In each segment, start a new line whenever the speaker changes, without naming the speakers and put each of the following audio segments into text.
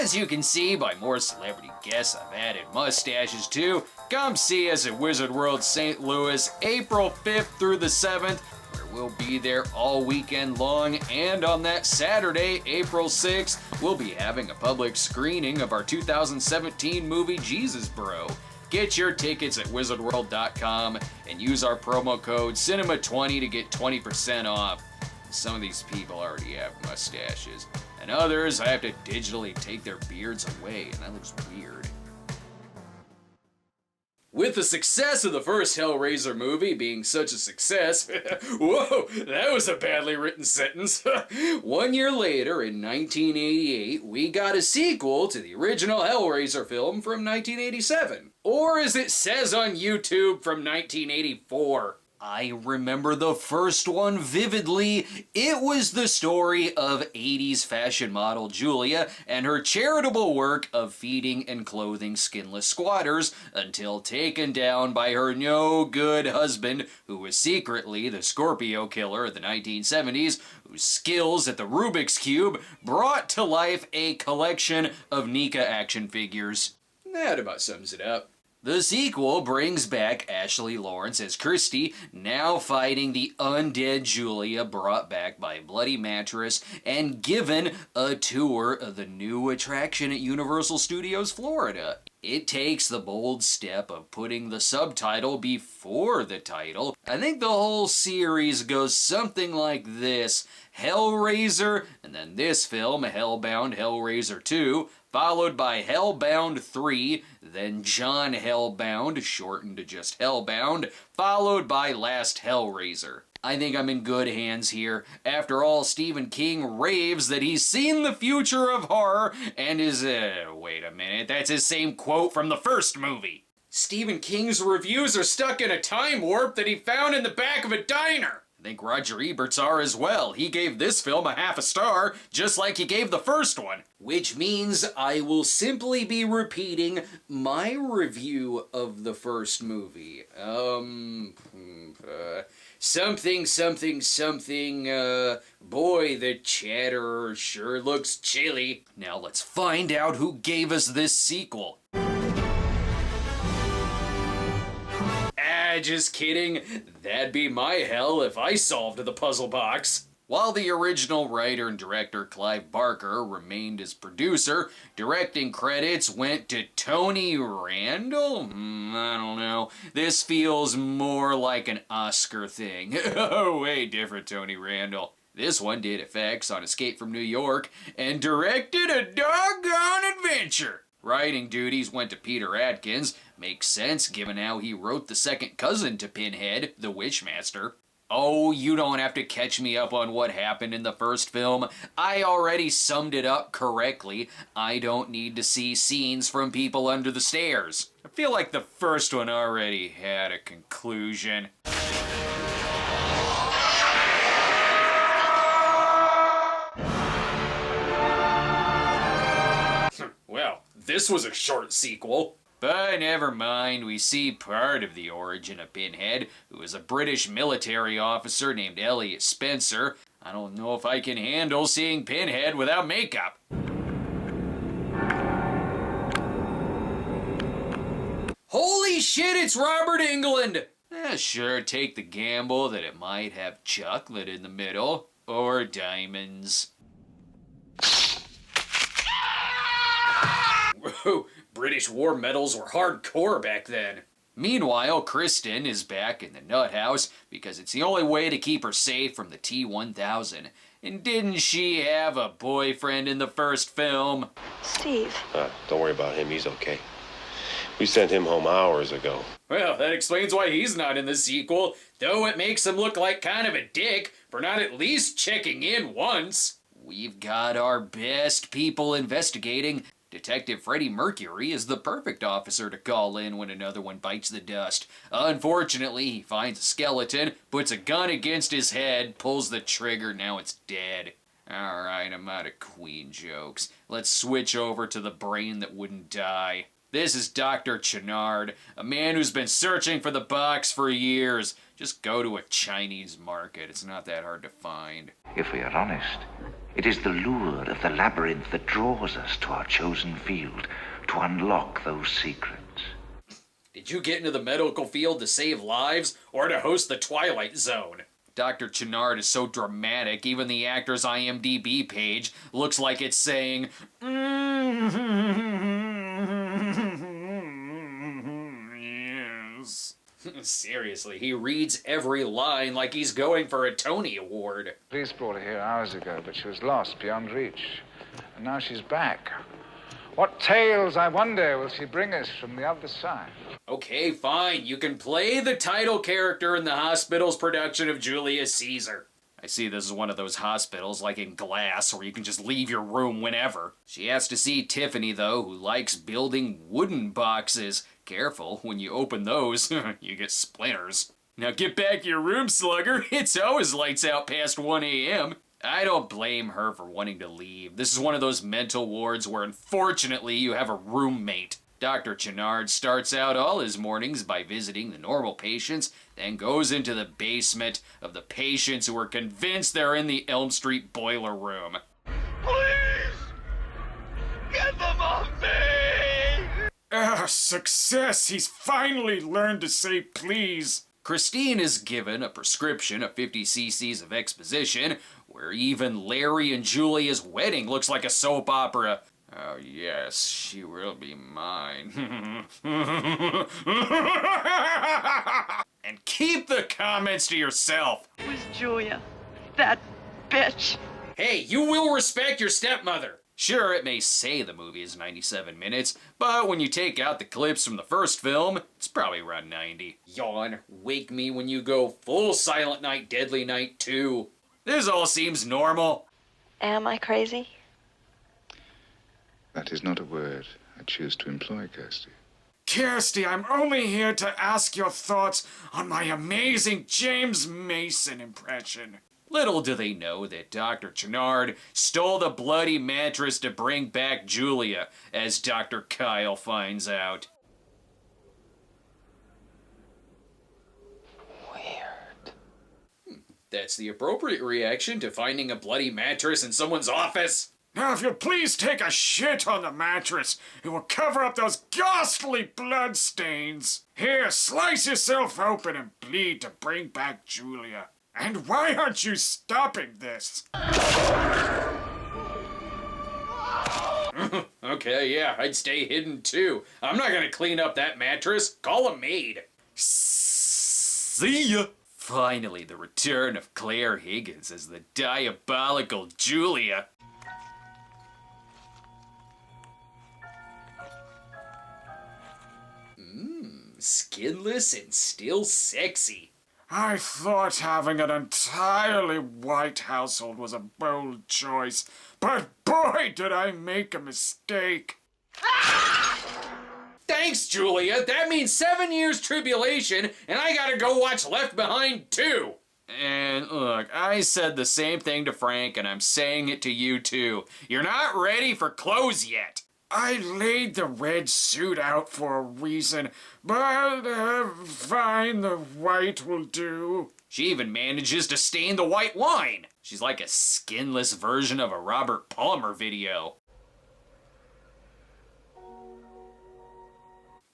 As you can see by more celebrity guests, I've added mustaches too. Come see us at Wizard World St. Louis, April 5th through the 7th, where we'll be there all weekend long, and on that Saturday, April 6th, we'll be having a public screening of our 2017 movie Jesus Bro. Get your tickets at wizardworld.com and use our promo code CINEMA20 to get 20% off. Some of these people already have mustaches, and others I have to digitally take their beards away, and that looks weird. With the success of the first Hellraiser movie being such a success, whoa, that was a badly written sentence. 1 year later, in 1988, we got a sequel to the original Hellraiser film from 1987. Or as it says on YouTube, from 1984. I remember the first one vividly. It was the story of 80s fashion model Julia and her charitable work of feeding and clothing skinless squatters until taken down by her no-good husband, who was secretly the Scorpio killer of the 1970s, whose skills at the Rubik's Cube brought to life a collection of Nika action figures. That about sums it up. The sequel brings back Ashley Lawrence as Christy, now fighting the undead Julia brought back by Bloody Mattress, and given a tour of the new attraction at Universal Studios Florida. It takes the bold step of putting the subtitle before the title. I think the whole series goes something like this: Hellraiser, and then this film, Hellbound Hellraiser II, followed by Hellbound III, then John Hellbound, shortened to just Hellbound, followed by Last Hellraiser. I think I'm in good hands here. After all, Stephen King raves that he's seen the future of horror and is, wait a minute, that's his same quote from the first movie. Stephen King's reviews are stuck in a time warp that he found in the back of a diner. I think Roger Ebert's are as well. He gave this film a half a star, just like he gave the first one. Which means I will simply be repeating my review of the first movie. Something, boy, the Chatterer sure looks chilly. Now let's find out who gave us this sequel. Just kidding. That'd be my hell if I solved the puzzle box. While the original writer and director Clive Barker remained as producer, directing credits went to Tony Randall? I don't know. This feels more like an Oscar thing. Oh, way different Tony Randall. This one did effects on Escape from New York and directed a doggone adventure. Writing duties went to Peter Atkins. Makes sense given how he wrote the second cousin to Pinhead, the Wishmaster. Oh, you don't have to catch me up on what happened in the first film. I already summed it up correctly. I don't need to see scenes from people under the stairs. I feel like the first one already had a conclusion. Well, this was a short sequel. But never mind, we see part of the origin of Pinhead, who is a British military officer named Elliot Spencer. I don't know if I can handle seeing Pinhead without makeup. Holy shit, it's Robert Englund! Sure, take the gamble that it might have chocolate in the middle, or diamonds. Whoa, British war medals were hardcore back then. Meanwhile, Kristen is back in the nut house because it's the only way to keep her safe from the T-1000. And didn't she have a boyfriend in the first film?
Steve.
Don't worry about him, he's okay. We sent him home hours ago.
Well, that explains why he's not in the sequel, though it makes him look like kind of a dick for not at least checking in once. We've got our best people investigating. Detective Freddie Mercury is the perfect officer to call in when another one bites the dust. Unfortunately, he finds a skeleton, puts a gun against his head, pulls the trigger, now it's dead. Alright, I'm out of Queen jokes. Let's switch over to the brain that wouldn't die. This is Dr. Chenard, a man who's been searching for the box for years. Just go to a Chinese market, it's not that hard to find.
If we are honest,
It is the lure of the labyrinth that draws us to our chosen field to unlock those secrets.
Did you get into the medical field to save lives or to host the Twilight Zone? Dr. Channard is so dramatic, even the actor's IMDb page looks like it's saying, yes. Seriously, he reads every line like he's going for a Tony Award.
Police brought her here hours ago, but she was lost beyond reach. And now she's back. What tales, I wonder, will she bring us from the other side?
Okay, fine. You can play the title character in the hospital's production of Julius Caesar. I see this is one of those hospitals, like in Glass, where you can just leave your room whenever. She has to see Tiffany, though, who likes building wooden boxes. Careful, when you open those, you get splinters. Now get back to your room, slugger. It's always lights out past 1 a.m. I don't blame her for wanting to leave. This is one of those mental wards where, unfortunately, you have a roommate. Dr. Channard starts out all his mornings by visiting the normal patients, then goes into the basement of the patients who are convinced they're in the Elm Street boiler room.
Please! Get them off me!
Success! He's finally learned to say please.
Christine is given a prescription of 50 cc's of exposition, where even Larry and Julia's wedding looks like a soap opera. Oh yes, she will be mine. And keep the comments to yourself.
Who's Julia? That bitch.
Hey, you will respect your stepmother. Sure, it may say the movie is 97 minutes, but when you take out the clips from the first film, it's probably around 90. Yawn, wake me when you go full Silent Night, Deadly Night 2. This all seems normal.
Am I crazy?
That is not a word I choose to employ, Kirsty.
Kirsty, I'm only here to ask your thoughts on my amazing James Mason impression.
Little do they know that Dr. Channard stole the bloody mattress to bring back Julia, as Dr. Kyle finds out.
Weird.
That's the appropriate reaction to finding a bloody mattress in someone's office.
Now, if you'll please take a shit on the mattress, it will cover up those ghastly blood stains. Here, slice yourself open and bleed to bring back Julia. And why aren't you stopping this?
Okay, yeah, I'd stay hidden too. I'm not gonna clean up that mattress. Call a maid.
See ya.
Finally, the return of Claire Higgins as the diabolical Julia. Skinless and still sexy.
I thought having an entirely white household was a bold choice, but boy did I make a mistake.
Thanks, Julia. That means 7 years tribulation, and I gotta go watch Left Behind 2. And look, I said the same thing to Frank, and I'm saying it to you too. You're not ready for clothes yet.
I laid the red suit out for a reason, but fine, the white will do.
She even manages to stain the white wine. She's like a skinless version of a Robert Palmer video.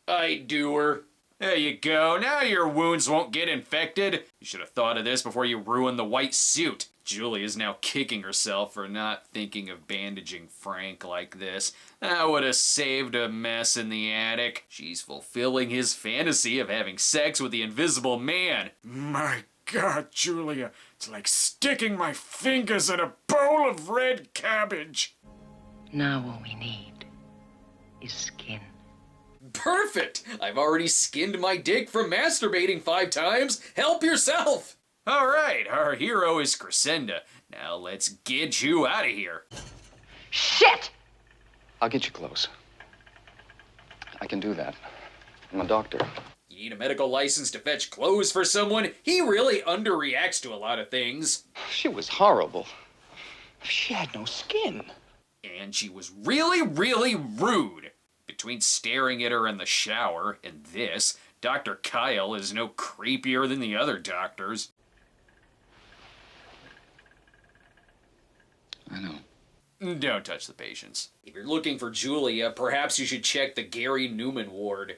I do her. There you go. Now your wounds won't get infected. You should have thought of this before you ruined the white suit. Julie is now kicking herself for not thinking of bandaging Frank like this. That would have saved a mess in the attic. She's fulfilling his fantasy of having sex with the Invisible Man.
My God, Julia, it's like sticking my fingers in a bowl of red cabbage.
Now all we need is skin.
Perfect! I've already skinned my dick from masturbating 5 times. Help yourself! Alright, our hero is Crescenda. Now let's get you out of here.
Shit!
I'll get you close. I can do that. I'm a doctor.
You need a medical license to fetch clothes for someone? He really underreacts to a lot of things.
She was horrible. She had no skin.
And she was really, really rude. Between staring at her in the shower and this, Dr. Kyle is no creepier than the other doctors.
I know.
Don't touch the patients. If you're looking for Julia, perhaps you should check the Gary Newman ward.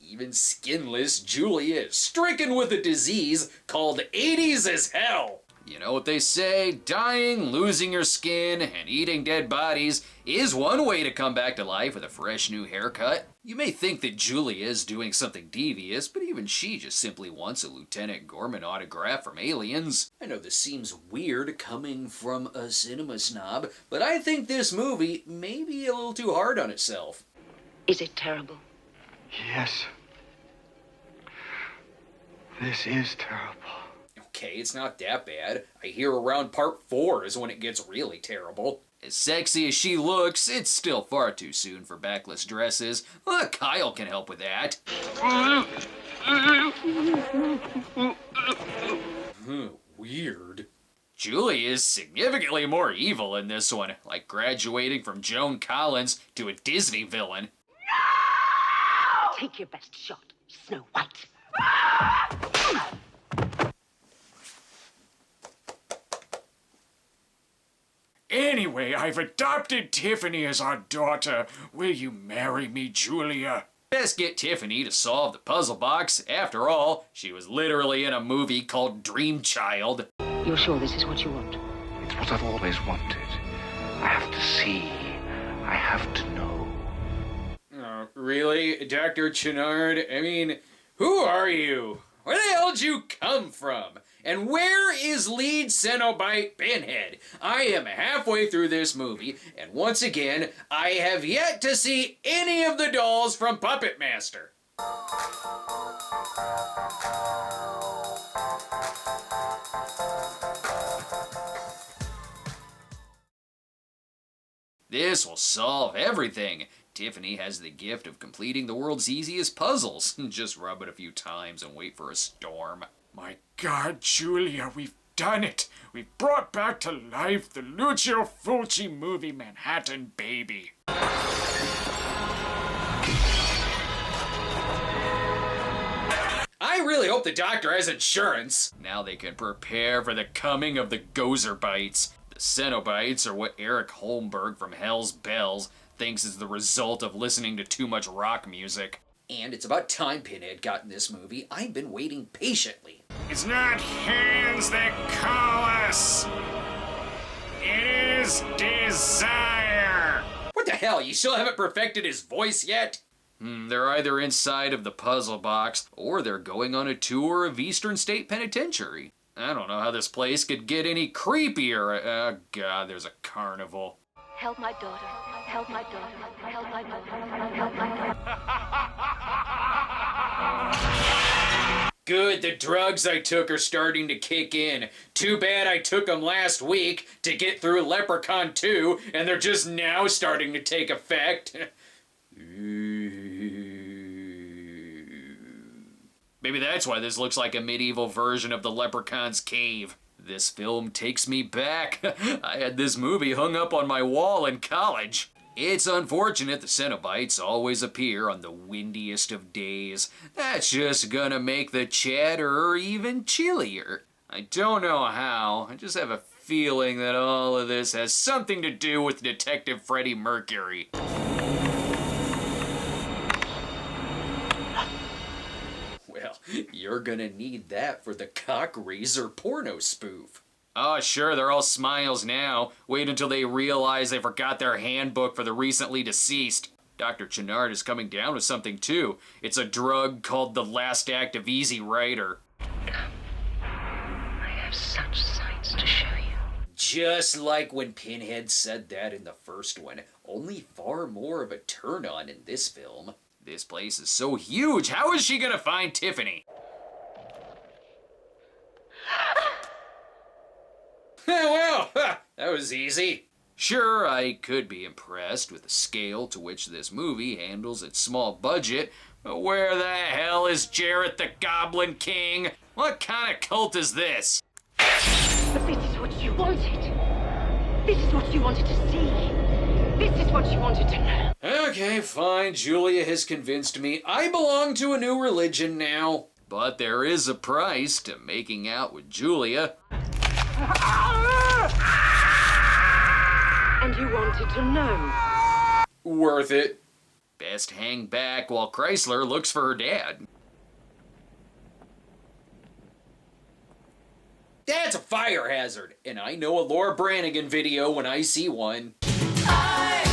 Even skinless, Julia is stricken with a disease called 80s as hell. You know what they say, dying, losing your skin, and eating dead bodies is one way to come back to life with a fresh new haircut. You may think that Julia is doing something devious, but even she just simply wants a Lieutenant Gorman autograph from Aliens. I know this seems weird coming from a cinema snob, but I think this movie may be a little too hard on itself.
Is it terrible?
Yes. This is terrible.
Okay, it's not that bad. I hear around part 4 is when it gets really terrible. As sexy as she looks, it's still far too soon for backless dresses. Well, Kyle can help with that. Weird. Julie is significantly more evil in this one, like graduating from Joan Collins to a Disney villain.
No! Take your best shot, Snow White.
Anyway, I've adopted Tiffany as our daughter. Will you marry me, Julia?
Best get Tiffany to solve the puzzle box. After all, she was literally in a movie called Dream Child.
You're sure this is what you want?
It's what I've always wanted. I have to see. I have to know.
Oh, really? Dr. Chenard? I mean, who are you? Where the hell did you come from? And where is lead Cenobite Pinhead? I am halfway through this movie, and once again, I have yet to see any of the dolls from Puppet Master. This will solve everything. Tiffany has the gift of completing the world's easiest puzzles. Just rub it a few times and wait for a storm.
My God, Julia, we've done it. We've brought back to life the Lucio Fulci movie Manhattan Baby.
I really hope the doctor has insurance. Now they can prepare for the coming of the Gozerbites. The Cenobites are what Eric Holmberg from Hell's Bells thinks is the result of listening to too much rock music. And it's about time Pinhead got in this movie. I've been waiting patiently.
It's not hands that call us. It is desire.
What the hell? You still haven't perfected his voice yet? They're either inside of the puzzle box, or they're going on a tour of Eastern State Penitentiary. I don't know how this place could get any creepier. Oh God, there's a carnival.
Help my daughter. Help my daughter. Help my daughter. Help my daughter.
Good, the drugs I took are starting to kick in. Too bad I took them last week to get through Leprechaun 2, and they're just now starting to take effect. Maybe that's why this looks like a medieval version of the Leprechaun's Cave. This film takes me back. I had this movie hung up on my wall in college. It's unfortunate the Cenobites always appear on the windiest of days. That's just gonna make the chatter even chillier. I don't know how, I just have a feeling that all of this has something to do with Detective Freddie Mercury. Well, you're gonna need that for the cock razor porno spoof. Oh, sure, they're all smiles now. Wait until they realize they forgot their handbook for the recently deceased. Dr. Chenard is coming down with something, too. It's a drug called the last act of Easy Rider.
Come. I have such sights to show you.
Just like when Pinhead said that in the first one, only far more of a turn-on in this film. This place is so huge, how is she gonna find Tiffany? Well, that was easy. Sure, I could be impressed with the scale to which this movie handles its small budget, but where the hell is Jarrett the Goblin King? What kind of cult is this?
But this is what you wanted. This is what you wanted to see. This is what you wanted to know.
Okay, fine, Julia has convinced me. I belong to a new religion now. But there is a price to making out with Julia.
And you wanted to know.
Worth it. Best hang back while Chrysler looks for her dad. That's a fire hazard, and I know a Laura Branigan video when I see one. I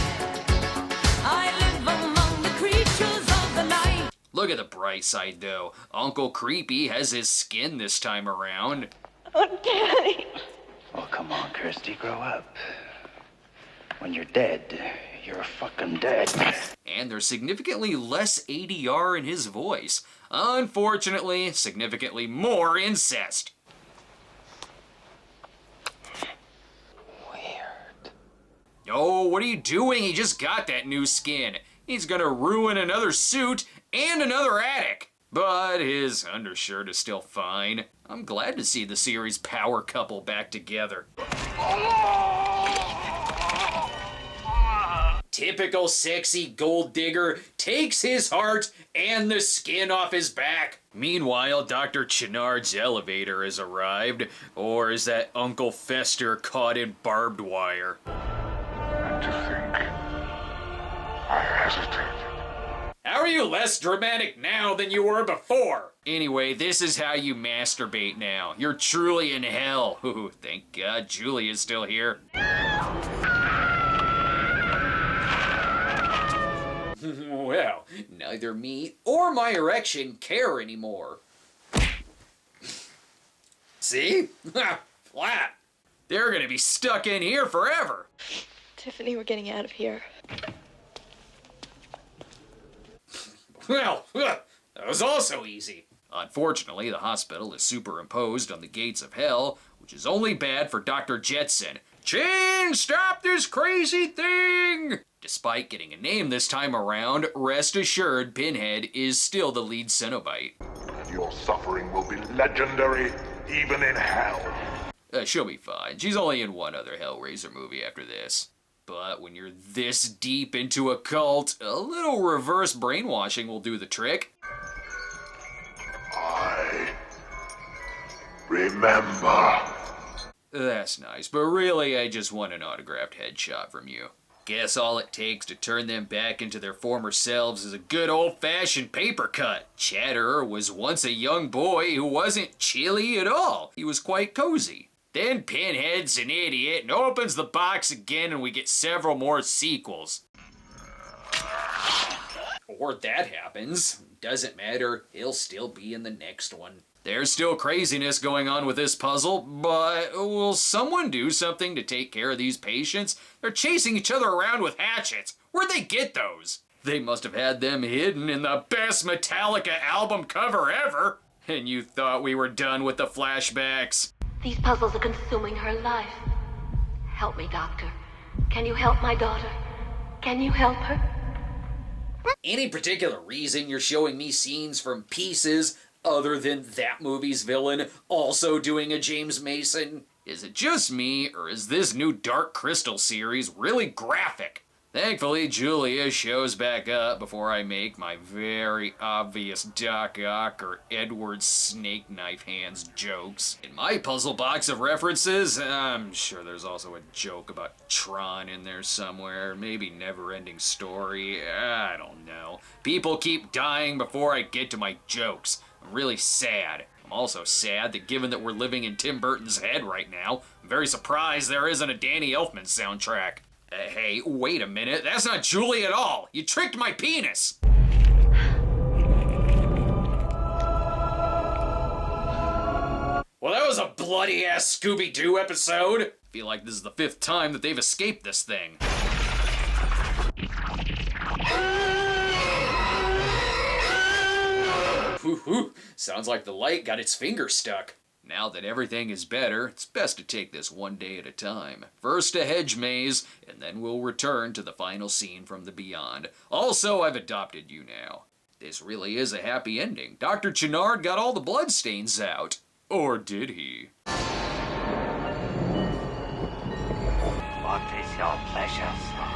live among the creatures of the night. Look at the bright side, though. Uncle Creepy has his skin this time around.
Oh, Daddy.
Oh, come on, Kirsty, grow up. When you're dead, you're fucking dead.
And there's significantly less ADR in his voice. Unfortunately, significantly more incest. Oh, what are you doing? He just got that new skin. He's gonna ruin another suit and another attic. But his undershirt is still fine. I'm glad to see the series' power couple back together. Typical sexy gold digger takes his heart and the skin off his back. Meanwhile, Dr. Chenard's elevator has arrived. Or is that Uncle Fester caught in barbed wire?
And to think, I hesitate.
How are you less dramatic now than you were before? Anyway, this is how you masturbate now. You're truly in hell. Ooh, thank God Julia's still here. Well, neither me or my erection care anymore. See? Flat. They're gonna be stuck in here forever.
Tiffany, we're getting out of here.
Well, that was also easy. Unfortunately, the hospital is superimposed on the gates of hell, which is only bad for Dr. Jetson. Chin, stop this crazy thing! Despite getting a name this time around, rest assured Pinhead is still the lead Cenobite.
And your suffering will be legendary, even in hell.
She'll be fine. She's only in one other Hellraiser movie after this. But when you're this deep into a cult, a little reverse brainwashing will do the trick.
I remember.
That's nice, but really I just want an autographed headshot from you. Guess all it takes to turn them back into their former selves is a good old-fashioned paper cut. Chatterer was once a young boy who wasn't chilly at all. He was quite cozy. Then Pinhead's an idiot and opens the box again and we get several more sequels. Or that happens. Doesn't matter, he'll still be in the next one. There's still craziness going on with this puzzle, but will someone do something to take care of these patients? They're chasing each other around with hatchets. Where'd they get those? They must have had them hidden in the best Metallica album cover ever. And you thought we were done with the flashbacks.
These puzzles are consuming her life. Help me, Doctor. Can you help my daughter? Can you help her?
Any particular reason you're showing me scenes from Pieces other than that movie's villain also doing a James Mason? Is it just me, or is this new Dark Crystal series really graphic? Thankfully, Julia shows back up before I make my very obvious Doc Ock or Edward Snake Knife Hands jokes. In my puzzle box of references, I'm sure there's also a joke about Tron in there somewhere, maybe Never-Ending Story, I don't know. People keep dying before I get to my jokes. I'm really sad. I'm also sad that given that we're living in Tim Burton's head right now, I'm very surprised there isn't a Danny Elfman soundtrack. Hey, wait a minute, that's not Julie at all! You tricked my penis! Well, that was a bloody-ass Scooby-Doo episode! I feel like this is the 5th time that they've escaped this thing. Whew, sounds like the light got its finger stuck. Now that everything is better, it's best to take this one day at a time. First a hedge maze, and then we'll return to the final scene from the Beyond. Also, I've adopted you now. This really is a happy ending. Dr. Chenard got all the bloodstains out. Or did he?
What is your pleasure, sir?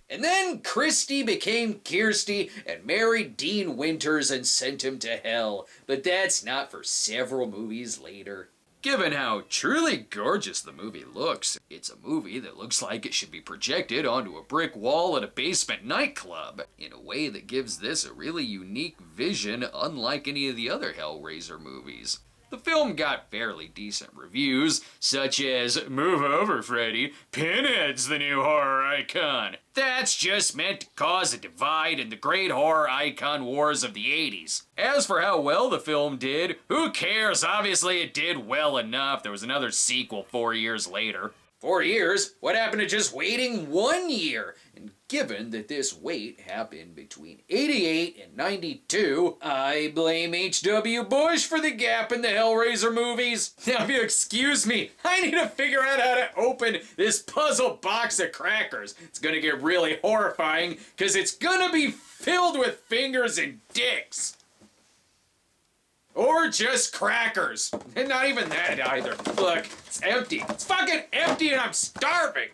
And then Christy became Kirsty and married Dean Winters and sent him to hell. But that's not for several movies later. Given how truly gorgeous the movie looks, it's a movie that looks like it should be projected onto a brick wall at a basement nightclub, in a way that gives this a really unique vision unlike any of the other Hellraiser movies. The film got fairly decent reviews, such as, "Move over, Freddy, Pinhead's the new horror icon." That's just meant to cause a divide in the great horror icon wars of the 80s. As for how well the film did, who cares? Obviously it did well enough. There was another sequel 4 years later. 4 years? What happened to just waiting 1 year? And given that this wait happened between 88 and 92, I blame H.W. Bush for the gap in the Hellraiser movies. Now, if you excuse me, I need to figure out how to open this puzzle box of crackers. It's gonna get really horrifying, because it's gonna be filled with fingers and dicks. Or just crackers. And not even that either. Look, it's empty. It's fucking empty and I'm starving.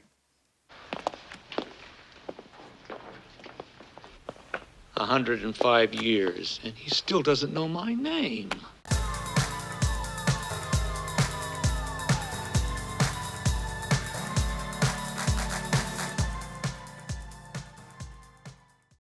105 years, and he still doesn't know my name.